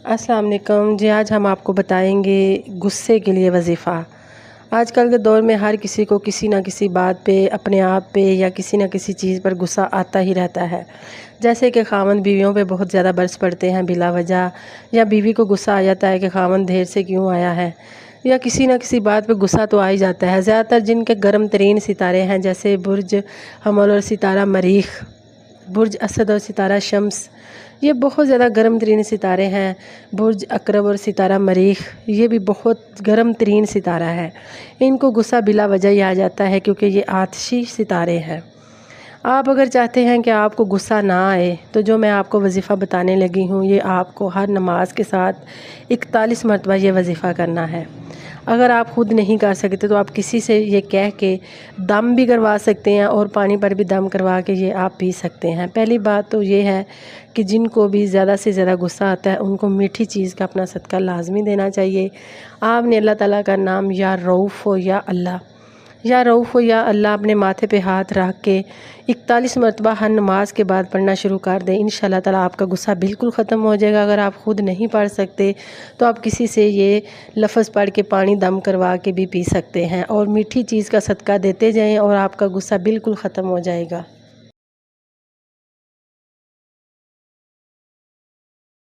السلام علیکم جی، آج ہم آپ کو بتائیں گے غصے کے لیے وظیفہ۔ آج کل کے دور میں ہر کسی کو کسی نہ کسی بات پہ، اپنے آپ پہ یا کسی نہ کسی چیز پر غصہ آتا ہی رہتا ہے۔ جیسے کہ خاوند بیویوں پہ بہت زیادہ برس پڑتے ہیں بلا وجہ، یا بیوی کو غصہ آ جاتا ہے کہ خاوند دیر سے کیوں آیا ہے، یا کسی نہ کسی بات پہ غصہ تو آ ہی جاتا ہے۔ زیادہ تر جن کے گرم ترین ستارے ہیں جیسے برج حمل اور ستارہ مریخ، برج اسد اور ستارہ شمس، یہ بہت زیادہ گرم ترین ستارے ہیں۔ برج عقرب اور ستارہ مریخ یہ بھی بہت گرم ترین ستارہ ہے۔ ان کو غصہ بلا وجہ ہی آ جاتا ہے کیونکہ یہ آتشی ستارے ہیں۔ آپ اگر چاہتے ہیں کہ آپ کو غصہ نہ آئے تو جو میں آپ کو وظیفہ بتانے لگی ہوں، یہ آپ کو ہر نماز کے ساتھ 41 مرتبہ یہ وظیفہ کرنا ہے۔ اگر آپ خود نہیں کر سکتے تو آپ کسی سے یہ کہہ کے دم بھی کروا سکتے ہیں، اور پانی پر بھی دم کروا کے یہ آپ پی سکتے ہیں۔ پہلی بات تو یہ ہے کہ جن کو بھی زیادہ سے زیادہ غصہ آتا ہے ان کو میٹھی چیز کا اپنا صدقہ لازمی دینا چاہیے۔ آپ نے اللہ تعالیٰ کا نام یا رؤوف ہو یا اللہ، یا رؤوف ہو یا اللہ اپنے ماتھے پہ ہاتھ رکھ کے 41 مرتبہ ہر نماز کے بعد پڑھنا شروع کر دیں۔ انشاءاللہ تعالیٰ آپ کا غصہ بالکل ختم ہو جائے گا۔ اگر آپ خود نہیں پڑھ سکتے تو آپ کسی سے یہ لفظ پڑھ کے پانی دم کروا کے بھی پی سکتے ہیں، اور میٹھی چیز کا صدقہ دیتے جائیں اور آپ کا غصہ بالکل ختم ہو جائے گا۔